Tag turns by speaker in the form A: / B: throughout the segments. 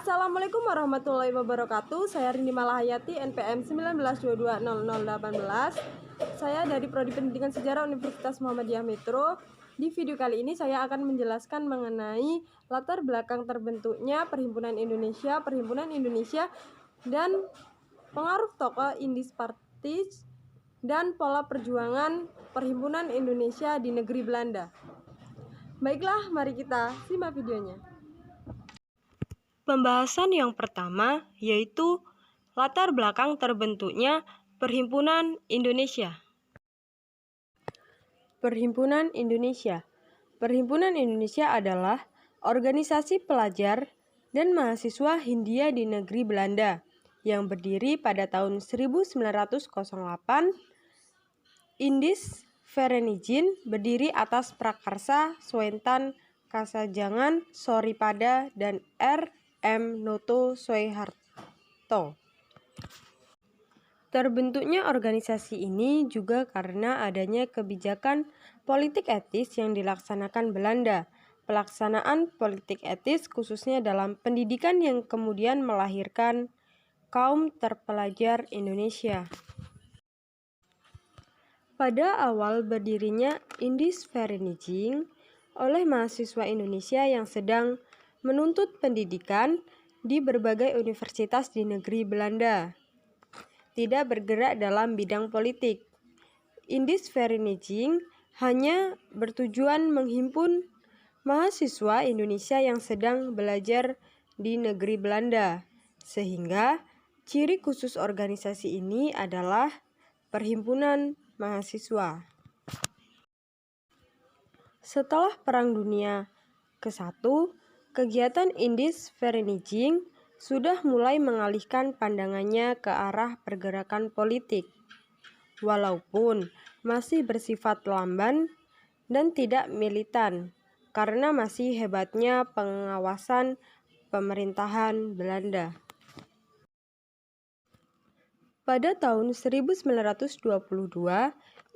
A: Assalamualaikum warahmatullahi wabarakatuh. Saya Rindi Malahayati, NPM 19220018. Saya dari Prodi Pendidikan Sejarah Universitas Muhammadiyah Metro. Di video kali ini saya akan menjelaskan mengenai latar belakang terbentuknya Perhimpunan Indonesia, dan pengaruh tokoh Indies Parties dan pola perjuangan Perhimpunan Indonesia di negeri Belanda. Baiklah, mari kita simak videonya. Pembahasan yang pertama yaitu latar belakang terbentuknya Perhimpunan Indonesia. Perhimpunan Indonesia. Perhimpunan Indonesia adalah organisasi pelajar dan mahasiswa Hindia di negeri Belanda yang berdiri pada tahun 1908. Indies Vereniging berdiri atas prakarsa Swentan Kasajangan Soripada dan R.M. Noto Soeharto. Terbentuknya organisasi ini juga karena adanya kebijakan politik etis yang dilaksanakan Belanda. Pelaksanaan politik etis khususnya dalam pendidikan yang kemudian melahirkan kaum terpelajar Indonesia. Pada awal berdirinya Indies Vereniging oleh mahasiswa Indonesia yang sedang menuntut pendidikan di berbagai universitas di negeri Belanda, tidak bergerak dalam bidang politik. Indies Vereniging hanya bertujuan menghimpun mahasiswa Indonesia yang sedang belajar di negeri Belanda, sehingga ciri khusus organisasi ini adalah perhimpunan mahasiswa. Setelah Perang Dunia ke-1, kegiatan Indies Vereniging sudah mulai mengalihkan pandangannya ke arah pergerakan politik, walaupun masih bersifat lamban dan tidak militan karena masih hebatnya pengawasan pemerintahan Belanda. Pada tahun 1922,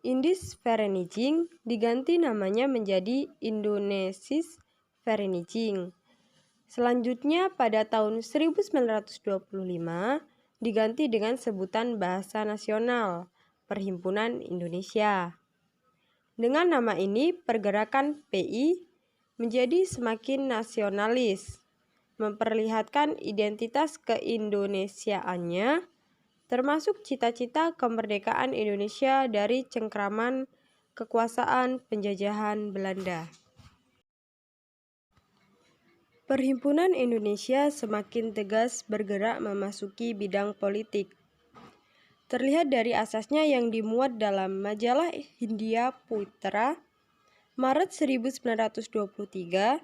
A: Indies Vereniging diganti namanya menjadi Indonesisch Vereniging. Selanjutnya pada tahun 1925 diganti dengan sebutan bahasa nasional, Perhimpunan Indonesia. Dengan nama ini, pergerakan PI menjadi semakin nasionalis, memperlihatkan identitas keindonesiaannya, termasuk cita-cita kemerdekaan Indonesia dari cengkraman kekuasaan penjajahan Belanda. Perhimpunan Indonesia semakin tegas bergerak memasuki bidang politik. Terlihat dari asasnya yang dimuat dalam majalah Hindia Putra Maret 1923,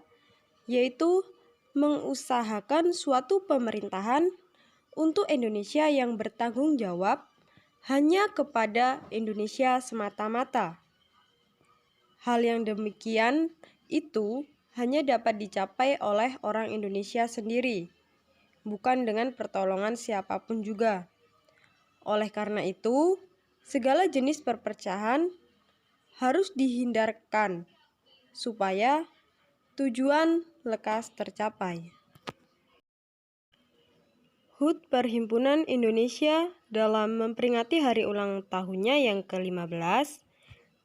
A: yaitu mengusahakan suatu pemerintahan untuk Indonesia yang bertanggung jawab hanya kepada Indonesia semata-mata. Hal yang demikian itu hanya dapat dicapai oleh orang Indonesia sendiri, bukan dengan pertolongan siapapun juga. Oleh karena itu, segala jenis perpecahan harus dihindarkan supaya tujuan lekas tercapai. HUT Perhimpunan Indonesia dalam memperingati hari ulang tahunnya yang ke-15,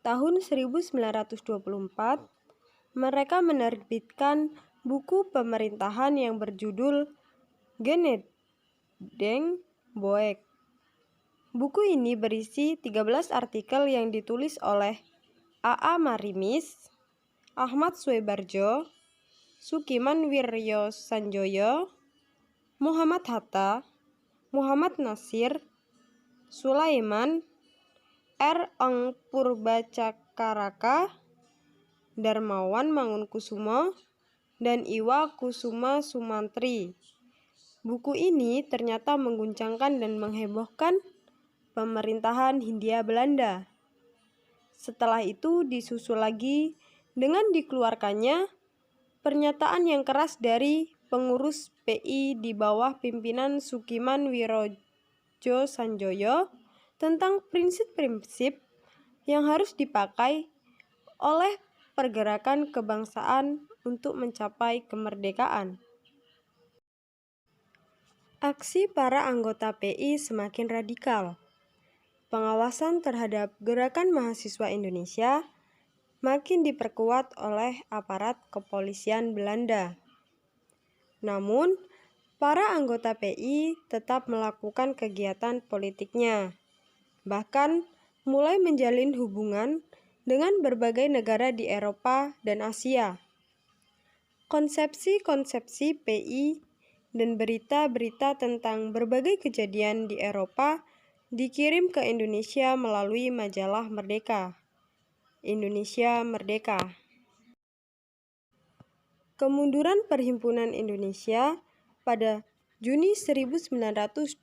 A: tahun 1924, mereka menerbitkan buku pemerintahan yang berjudul Genedeng Boek. Buku ini berisi 13 artikel yang ditulis oleh A.A. Marimis, Ahmad Soebarjo, Sukiman Wiryosanjoyo, Muhammad Hatta, Muhammad Nasir, Sulaiman, R. Eng Purbacakaraka, Darmawan Mangunkusumo, dan Iwa Kusuma Sumantri. Buku ini ternyata mengguncangkan dan menghebohkan pemerintahan Hindia Belanda. Setelah itu disusul lagi dengan dikeluarkannya pernyataan yang keras dari pengurus PI di bawah pimpinan Sukiman Wirojosanjoyo tentang prinsip-prinsip yang harus dipakai oleh pergerakan kebangsaan untuk mencapai kemerdekaan. Aksi para anggota PI semakin radikal. Pengawasan terhadap gerakan mahasiswa Indonesia makin diperkuat oleh aparat kepolisian Belanda. Namun, para anggota PI tetap melakukan kegiatan politiknya, bahkan mulai menjalin hubungan dengan berbagai negara di Eropa dan Asia. Konsepsi-konsepsi PI dan berita-berita tentang berbagai kejadian di Eropa dikirim ke Indonesia melalui majalah Merdeka. Indonesia Merdeka. Kemunduran Perhimpunan Indonesia pada Juni 1927.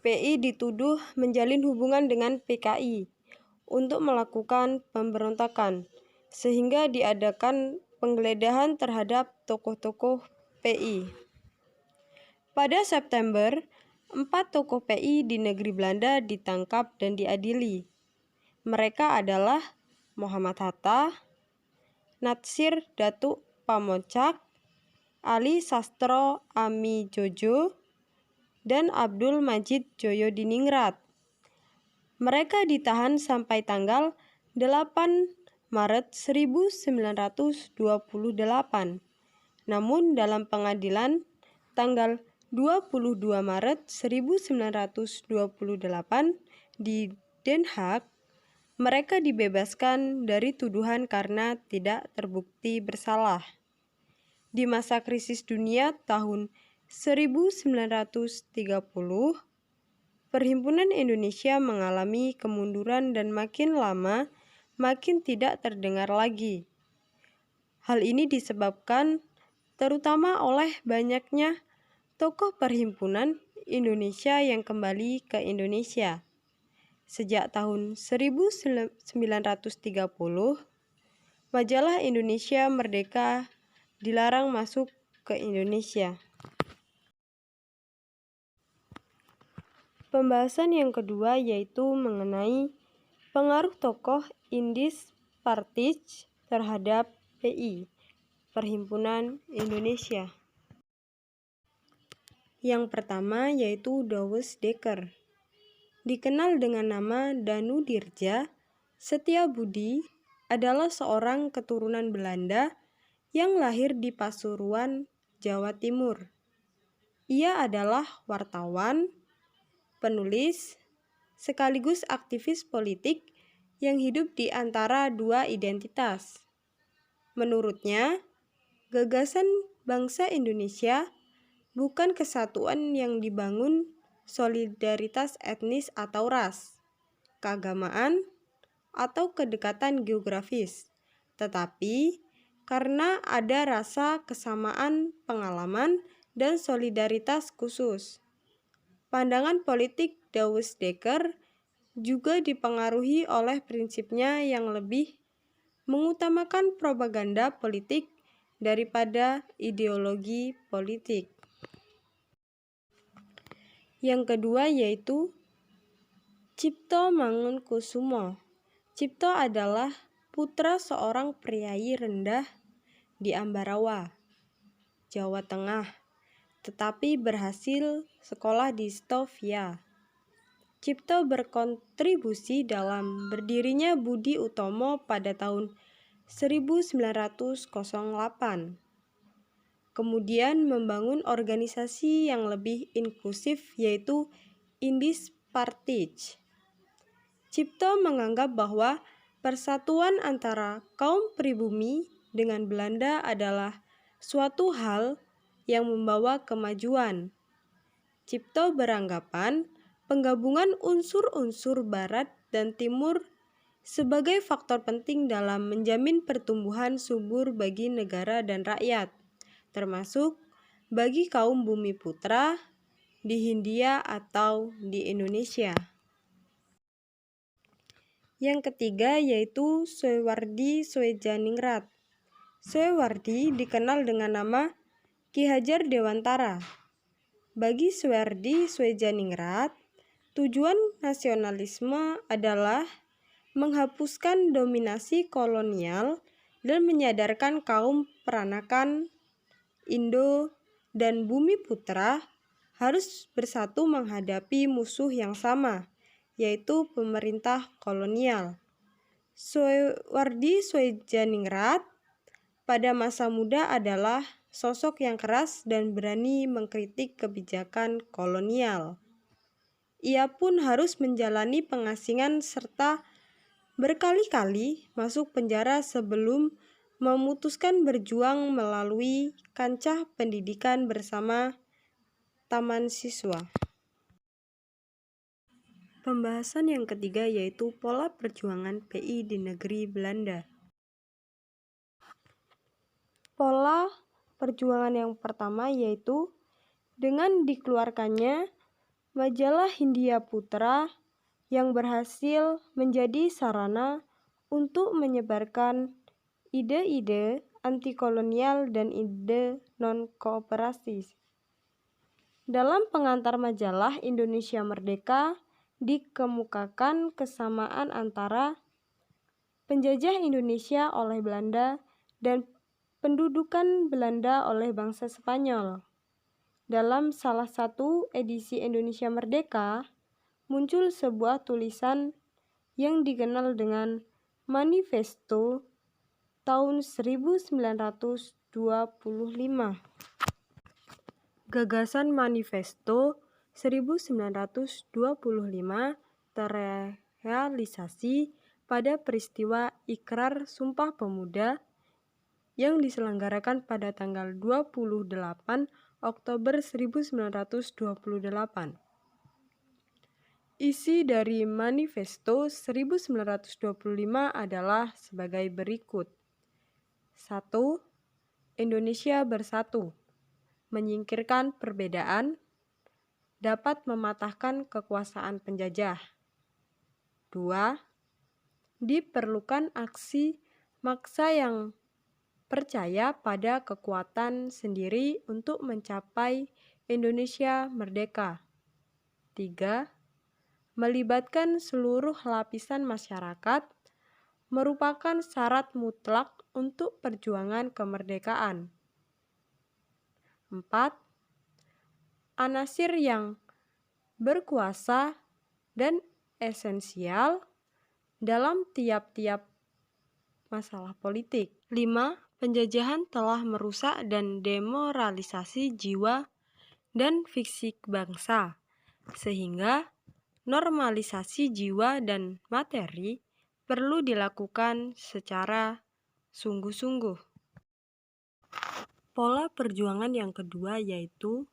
A: PI dituduh menjalin hubungan dengan PKI untuk melakukan pemberontakan, sehingga diadakan penggeledahan terhadap tokoh-tokoh PI. Pada September, 4 tokoh PI di negeri Belanda ditangkap dan diadili. Mereka adalah Muhammad Hatta, Natsir Datuk Pamocak, Ali Sastro Ami Jojo, dan Abdul Majid Joyodiningrat. Mereka ditahan sampai tanggal 8 Maret 1928. Namun dalam pengadilan tanggal 22 Maret 1928 di Den Haag, mereka dibebaskan dari tuduhan karena tidak terbukti bersalah. Di masa krisis dunia tahun 1930, Perhimpunan Indonesia mengalami kemunduran dan makin lama makin tidak terdengar lagi. Hal ini disebabkan terutama oleh banyaknya tokoh Perhimpunan Indonesia yang kembali ke Indonesia. Sejak tahun 1930, majalah Indonesia Merdeka dilarang masuk ke Indonesia. Pembahasan yang kedua yaitu mengenai pengaruh tokoh Indis Partij terhadap PI, Perhimpunan Indonesia. Yang pertama yaitu Douwes Dekker. Dikenal dengan nama Danu Dirja, Setiabudi adalah seorang keturunan Belanda yang lahir di Pasuruan, Jawa Timur. Ia adalah wartawan, penulis, sekaligus aktivis politik yang hidup di antara dua identitas. Menurutnya, gagasan bangsa Indonesia bukan kesatuan yang dibangun solidaritas etnis atau ras, keagamaan, atau kedekatan geografis, tetapi karena ada rasa kesamaan pengalaman dan solidaritas khusus. Pandangan politik Douwes Dekker juga dipengaruhi oleh prinsipnya yang lebih mengutamakan propaganda politik daripada ideologi politik. Yang kedua yaitu Cipto Mangunkusumo. Cipto adalah putra seorang priai rendah di Ambarawa, Jawa Tengah, tetapi berhasil sekolah di Stovia. Cipto berkontribusi dalam berdirinya Budi Utomo pada tahun 1908. Kemudian membangun organisasi yang lebih inklusif yaitu Indis Partij. Cipto menganggap bahwa persatuan antara kaum pribumi dengan Belanda adalah suatu hal yang membawa kemajuan. Cipto beranggapan penggabungan unsur-unsur Barat dan Timur sebagai faktor penting dalam menjamin pertumbuhan subur bagi negara dan rakyat, termasuk bagi kaum bumi putra di Hindia atau di Indonesia. Yang ketiga yaitu Soewardi Soedjaningrat. Soewardi dikenal dengan nama Ki Hajar Dewantara. Bagi Soewardi Soedjaningrat, tujuan nasionalisme adalah menghapuskan dominasi kolonial dan menyadarkan kaum peranakan Indo dan Bumiputra harus bersatu menghadapi musuh yang sama, yaitu pemerintah kolonial. Soewardi Soejaningrat pada masa muda adalah sosok yang keras dan berani mengkritik kebijakan kolonial. Ia pun harus menjalani pengasingan serta berkali-kali masuk penjara sebelum memutuskan berjuang melalui kancah pendidikan bersama Taman Siswa. Pembahasan yang ketiga yaitu pola perjuangan PI di negeri Belanda. Pola perjuangan yang pertama yaitu dengan dikeluarkannya majalah Hindia Putra yang berhasil menjadi sarana untuk menyebarkan ide-ide anti-kolonial dan ide non-kooperasis. Dalam pengantar majalah Indonesia Merdeka dikemukakan kesamaan antara penjajah Indonesia oleh Belanda dan pendudukan Belanda oleh bangsa Spanyol. Dalam salah satu edisi Indonesia Merdeka, muncul sebuah tulisan yang dikenal dengan Manifesto tahun 1925. Gagasan Manifesto 1925 terrealisasi pada peristiwa Ikrar Sumpah Pemuda yang diselenggarakan pada tanggal 28 Oktober 1928. Isi dari Manifesto 1925 adalah sebagai berikut. 1. Indonesia bersatu, menyingkirkan perbedaan, dapat mematahkan kekuasaan penjajah. 2. Diperlukan aksi maksa yang percaya pada kekuatan sendiri untuk mencapai Indonesia merdeka. 3. Melibatkan seluruh lapisan masyarakat merupakan syarat mutlak untuk perjuangan kemerdekaan. 4. Anasir yang berkuasa dan esensial dalam tiap-tiap masalah politik. 5. Penjajahan telah merusak dan demoralisasi jiwa dan fisik bangsa, sehingga normalisasi jiwa dan materi perlu dilakukan secara sungguh-sungguh. Pola perjuangan yang kedua yaitu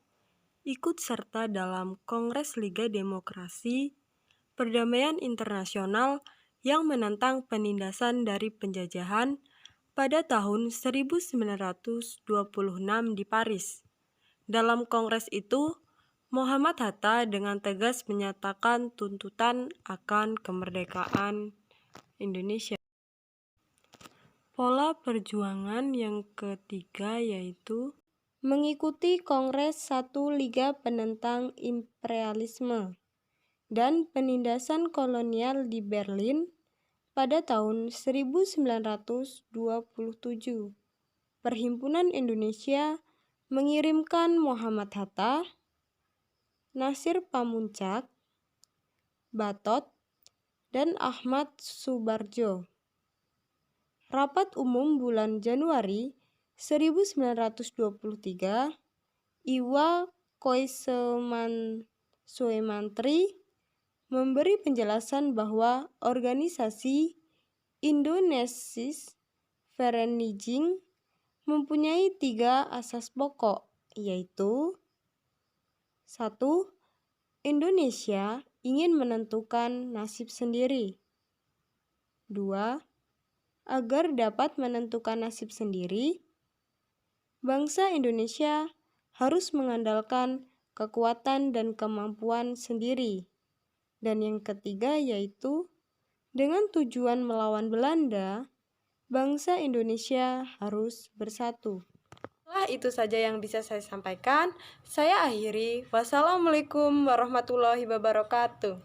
A: ikut serta dalam Kongres Liga Demokrasi Perdamaian Internasional yang menentang penindasan dari penjajahan pada tahun 1926 di Paris. Dalam kongres itu, Muhammad Hatta dengan tegas menyatakan tuntutan akan kemerdekaan Indonesia. Pola perjuangan yang ketiga yaitu mengikuti Kongres 1 Liga Penentang Imperialisme dan Penindasan Kolonial di Berlin pada tahun 1927. Perhimpunan Indonesia mengirimkan Muhammad Hatta, Nasir Pamuntjak, Batot, dan Ahmad Subarjo. Rapat umum bulan Januari 1923, Iwa Koisemantri memberi penjelasan bahwa organisasi Indonesisch Vereniging mempunyai 3 asas pokok, yaitu 1. Indonesia ingin menentukan nasib sendiri. 2. Agar dapat menentukan nasib sendiri, bangsa Indonesia harus mengandalkan kekuatan dan kemampuan sendiri. Dan yang ketiga yaitu, dengan tujuan melawan Belanda, bangsa Indonesia harus bersatu. Itu saja yang bisa saya sampaikan. Saya akhiri. Wassalamualaikum warahmatullahi wabarakatuh.